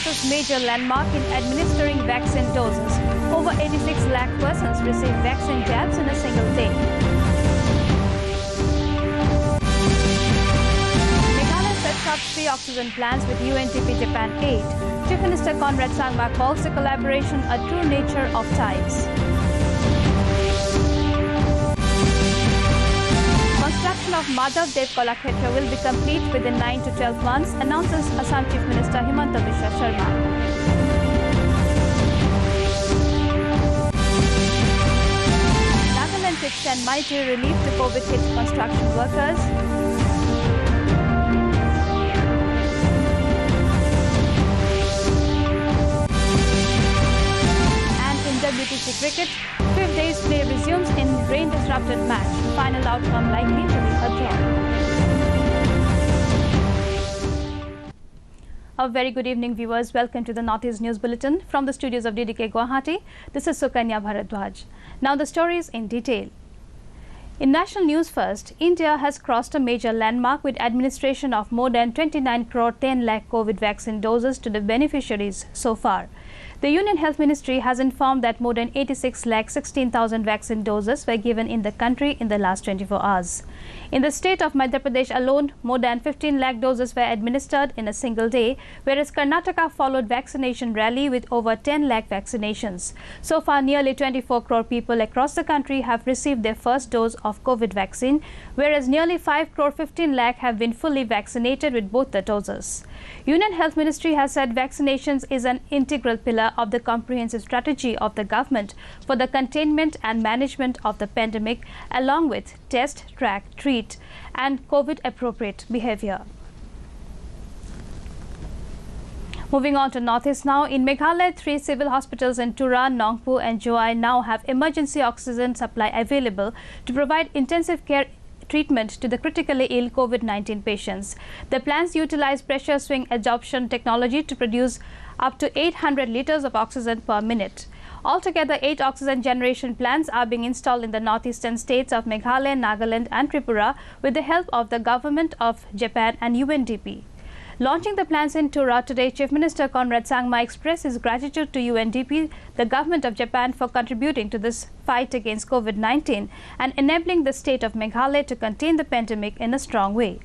crosses major landmark in administering vaccine doses. Over 86 lakh persons received vaccine jabs in a single day. Meghalaya sets up 3 oxygen plants with UNDP Japan aid. Chief Minister Conrad Sangma calls the collaboration a true nature of ties. Construction of Madhav Dev Kalakshetra will be complete within 9 to 12 months, announces Assam Chief Minister Himanta Biswa Sharma. Nagaland to extend mighty relief to COVID-hit construction workers. And in WTC cricket, 5th day's play resumes in rain-disrupted match. Final outcome likely to be a draw. A very good evening, viewers. Welcome to the Northeast News Bulletin from the studios of DDK Guwahati. This is Sukanya Bharadwaj. Now the stories in detail. In national news first, India has crossed a major landmark with administration of more than 29 crore 10 lakh COVID vaccine doses to the beneficiaries so far. The Union Health Ministry has informed that more than 86 lakh 16,000 vaccine doses were given in the country in the last 24 hours. In the state of Madhya Pradesh alone, more than 15 lakh doses were administered in a single day, whereas Karnataka followed vaccination rally with over 10 lakh vaccinations. So far, nearly 24 crore people across the country have received their first dose of COVID vaccine, whereas nearly 5 crore 15 lakh have been fully vaccinated with both the doses. Union Health Ministry has said vaccinations is an integral pillar of the comprehensive strategy of the government for the containment and management of the pandemic, along with test, track, treat and COVID-appropriate behavior. Moving on to Northeast now, in Meghalaya, 3 civil hospitals in Tura, Nongpu and Joai now have emergency oxygen supply available to provide intensive care treatment to the critically ill COVID-19 patients. The plants utilize pressure swing adsorption technology to produce up to 800 liters of oxygen per minute. Altogether, 8 oxygen generation plants are being installed in the northeastern states of Meghalaya, Nagaland and Tripura with the help of the government of Japan and UNDP. Launching the plants in Tura today, Chief Minister Conrad Sangma expressed his gratitude to UNDP, the government of Japan, for contributing to this fight against COVID-19 and enabling the state of Meghalaya to contain the pandemic in a strong way.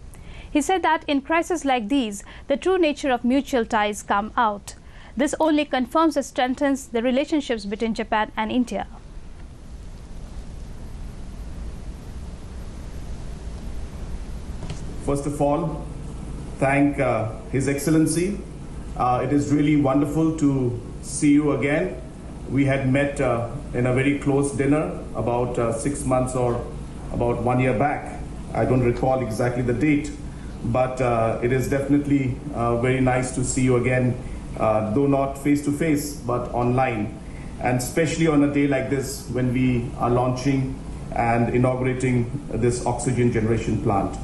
He said that in crises like these, the true nature of mutual ties come out. This only confirms and strengthens the relationships between Japan and India. First of all, thank His Excellency. It is really wonderful to see you again. We had met in a very close dinner about 6 months or about 1 year back. I don't recall exactly the date, but it is definitely very nice to see you again, though not face to face, but online. And especially on a day like this when we are launching and inaugurating this oxygen generation plant.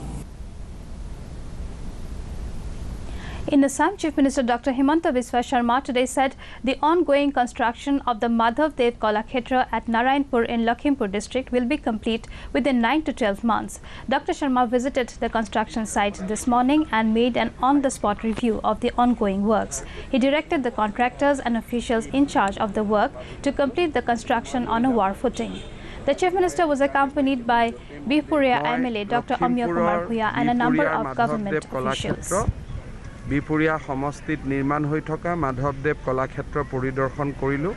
In Assam, Chief Minister Dr. Himanta Biswa Sharma today said the ongoing construction of the Madhav Dev Kalakshetra at Narayanpur in Lakhimpur district will be complete within 9 to 12 months. Dr. Sharma visited the construction site this morning and made an on-the-spot review of the ongoing works. He directed the contractors and officials in charge of the work to complete the construction on a war footing. The Chief Minister was accompanied by Bihpuria MLA Dr. Amya Kumar Bhuya and a number of government officials. বিপুরিয়া সমষ্টিত নিৰ্মাণ হৈ থকা মাধৱদেৱ কলাক্ষেত্ৰ পৰিদৰ্শন কৰিলোঁ।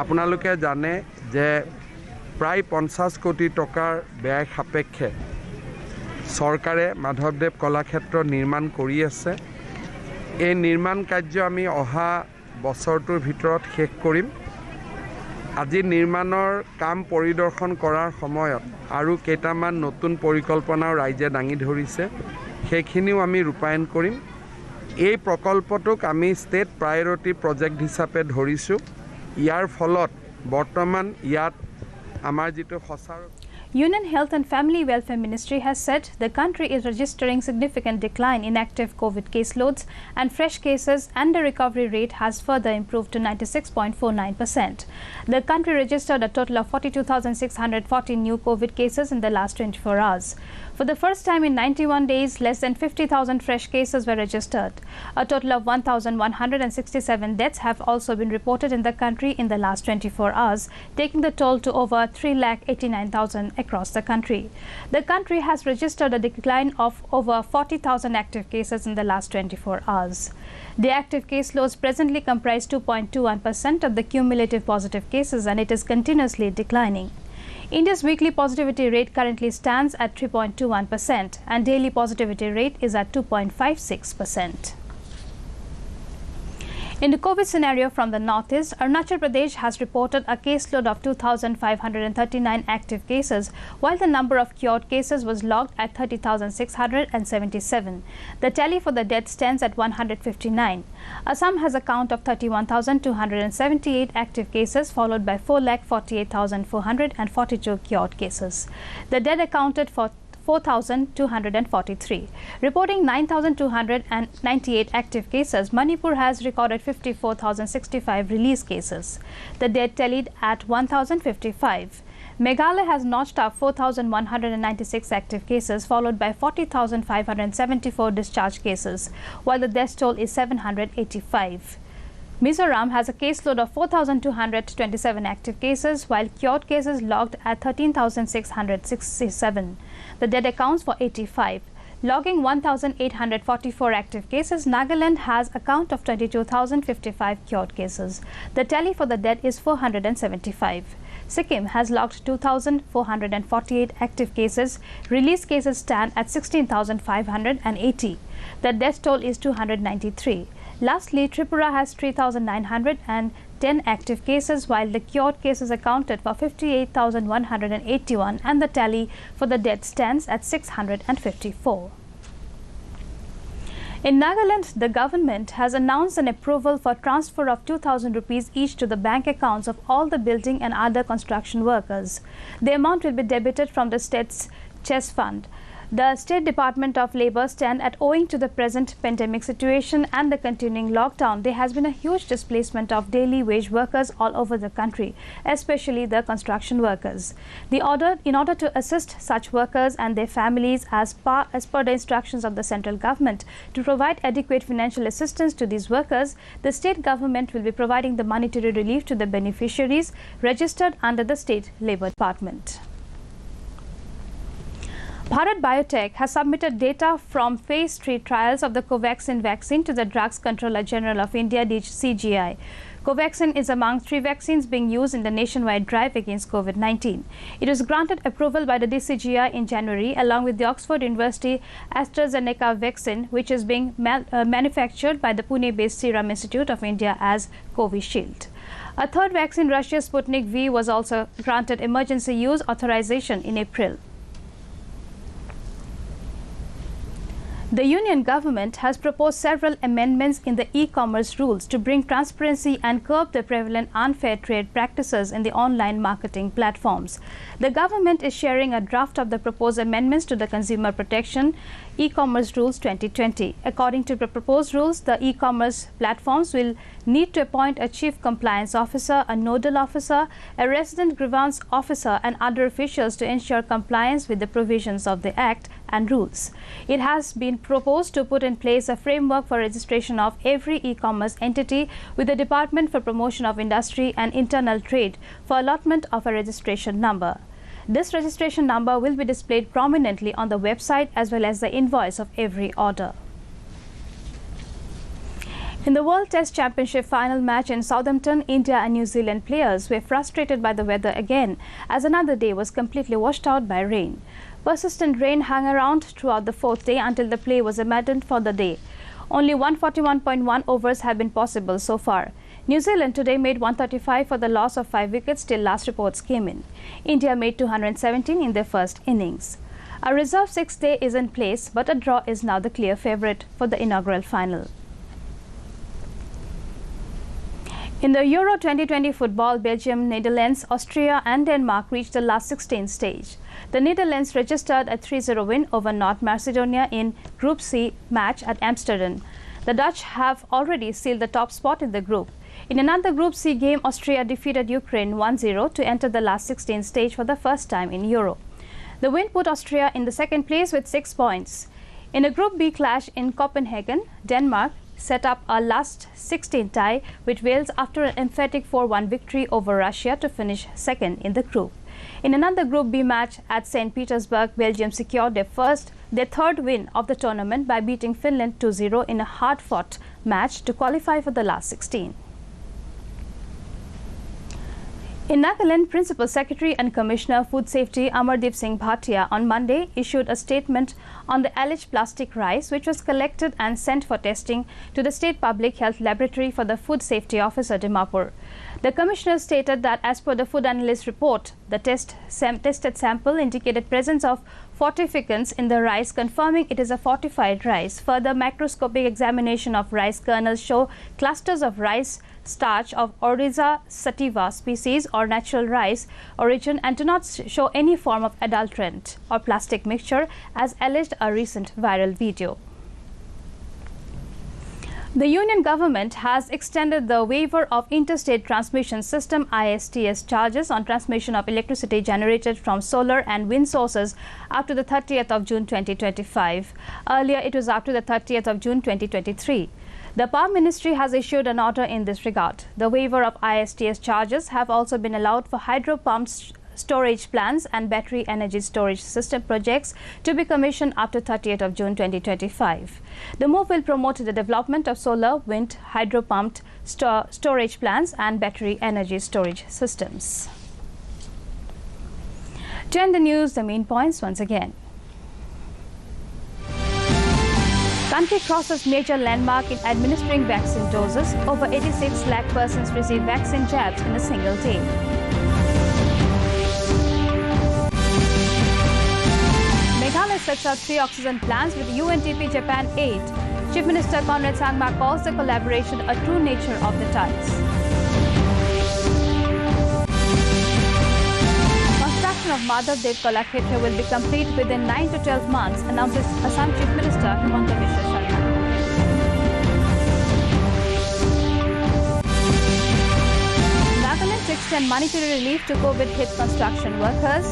আপোনালোকে জানে যে প্ৰায় 50 কোটি টকাৰ ব্যয় সাপেক্ষে চৰকাৰে মাধৱদেৱ কলাক্ষেত্ৰ নিৰ্মাণ কৰি আছে। এই নিৰ্মাণ কাৰ্য আমি অহা বছৰটোৰ ভিতৰত শেষ কৰিম। আজি নিৰ্মাণৰ কাম পৰিদৰ্শন কৰাৰ সময়ত আৰু কেইটামান নতুন পৰিকল্পনাও ৰাইজে দাঙি ধৰিছে, সেইখিনিও আমি ৰূপায়ণ কৰিম। এই প্ৰকল্পটোক আমি ষ্টেট প্ৰায়ৰিটি প্ৰজেক্ট হিচাপে ধৰিছোঁ। ইয়াৰ ফলত বৰ্তমান ইয়াত আমাৰ যিটো সঁচাৰ Union Health and Family Welfare Ministry has said the country is registering significant decline in active COVID caseloads and fresh cases, and the recovery rate has further improved to 96.49%. The country registered a total of 42,640 new COVID cases in the last 24 hours. For the first time in 91 days, less than 50,000 fresh cases were registered. A total of 1,167 deaths have also been reported in the country in the last 24 hours, taking the toll to over 3,89,000 across the country. The country has registered a decline of over 40,000 active cases in the last 24 hours. The active case loads presently comprise 2.21% of the cumulative positive cases, and it is continuously declining. India's weekly positivity rate currently stands at 3.21% and daily positivity rate is at 2.56%. In the COVID scenario from the northeast, Arunachal Pradesh has reported a caseload of 2,539 active cases, while the number of cured cases was logged at 30,677. The tally for the death stands at 159. Assam has a count of 31,278 active cases, followed by 4,48,442 cured cases. The dead accounted for 4,243. Reporting 9,298 active cases, Manipur has recorded 54,065 release cases. The dead tallied at 1,055. Meghalaya has notched up 4,196 active cases, followed by 40,574 discharge cases, while the death toll is 785. Mizoram has a caseload of 4,227 active cases, while cured cases logged at 13,667. The dead accounts for 85. Logging 1,844 active cases, Nagaland has a count of 22,055 cured cases. The tally for the dead is 475. Sikkim has logged 2,448 active cases. Release cases stand at 16,580. The death toll is 293. Lastly, Tripura has 3,910 active cases, while the cured cases accounted for 58,181 and the tally for the death stands at 654. In Nagaland, the government has announced an approval for transfer of 2,000 rupees each to the bank accounts of all the building and other construction workers. The amount will be debited from the state's chess fund. The State Department of Labour stand at owing to the present pandemic situation and the continuing lockdown, there has been a huge displacement of daily wage workers all over the country, especially the construction workers. In order to assist such workers and their families as per the instructions of the central government to provide adequate financial assistance to these workers, the state government will be providing the monetary relief to the beneficiaries registered under the State Labour Department. Bharat Biotech has submitted data from phase 3 trials of the Covaxin vaccine to the Drugs Controller General of India (CGI). Covaxin is among 3 vaccines being used in the nationwide drive against COVID-19. It was granted approval by the DCGI in January along with the Oxford University AstraZeneca vaccine, which is being manufactured by the Pune-based Serum Institute of India as Covishield. A third vaccine, Russia's Sputnik V, was also granted emergency use authorization in April. The Union government has proposed several amendments in the e-commerce rules to bring transparency and curb the prevalent unfair trade practices in the online marketing platforms. The government is sharing a draft of the proposed amendments to the Consumer Protection E-commerce Rules 2020. According to the proposed rules, the e-commerce platforms will need to appoint a chief compliance officer, a nodal officer, a resident grievance officer and other officials to ensure compliance with the provisions of the Act and rules. It has been proposed to put in place a framework for registration of every e-commerce entity with the Department for Promotion of Industry and Internal Trade for allotment of a registration number. This registration number will be displayed prominently on the website as well as the invoice of every order. In the World Test Championship final match in Southampton, India and New Zealand players were frustrated by the weather again as another day was completely washed out by rain. Persistent rain hung around throughout the 4th day until the play was abandoned for the day. Only 141.1 overs have been possible so far. New Zealand today made 135 for the loss of 5 wickets till last reports came in. India made 217 in their first innings. A reserve 6th day is in place, but a draw is now the clear favourite for the inaugural final. In the Euro 2020 football, Belgium, Netherlands, Austria and Denmark reached the last 16th stage. The Netherlands registered a 3-0 win over North Macedonia in Group C match at Amsterdam. The Dutch have already sealed the top spot in the group. In another Group C game, Austria defeated Ukraine 1-0 to enter the last 16th stage for the first time in Euro. The win put Austria in the second place with 6 points. In a Group B clash in Copenhagen, Denmark set up a last 16 tie with Wales after an emphatic 4-1 victory over Russia to finish second in the group. In another Group B match at St. Petersburg, Belgium secured their third win of the tournament by beating Finland 2-0 in a hard-fought match to qualify for the last 16. In Nagaland, Principal Secretary and Commissioner Food Safety Amardeep Singh Bhatia on Monday issued a statement on the alleged plastic rice which was collected and sent for testing to the State Public Health Laboratory for the Food Safety Officer, Dimapur. The Commissioner stated that as per the food analyst report, the tested sample indicated presence of fortificants in the rice, confirming it is a fortified rice. Further, macroscopic examination of rice kernels show clusters of rice starch of Oryza sativa species or natural rice origin and do not show any form of adulterant or plastic mixture as alleged a recent viral video. The Union Government has extended the waiver of Interstate Transmission System ISTS charges on transmission of electricity generated from solar and wind sources up to the 30th of June 2025. Earlier, it was up to the 30th of June 2023. The Power Ministry has issued an order in this regard. The waiver of ISTS charges have also been allowed for hydro pumps, storage plants and battery energy storage system projects to be commissioned after 30th of June 2025. The move will promote the development of solar, wind, hydro pumped storage plants and battery energy storage systems. To end the news, the main points once again. Country crosses major landmark in administering vaccine doses. Over 86 lakh persons receive vaccine jabs in a single day. Meghalaya sets out 3 oxygen plants with UNDP Japan aid. Chief Minister Conrad Sangma calls the collaboration a true nature of the ties. Construction of Madhav Dev Kalakshetra will be complete within 9 to 12 months, announces Assam Chief Minister Himanta Biswa Sharma. Nagaland to extend monetary relief to COVID-hit construction workers.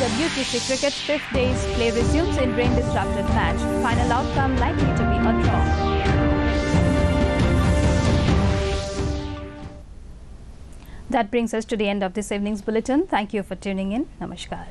WTC Cricket 5th day's play resumes in rain-disrupted match. Final outcome likely to be a draw. That brings us to the end of this evening's bulletin. Thank you for tuning in. Namaskar.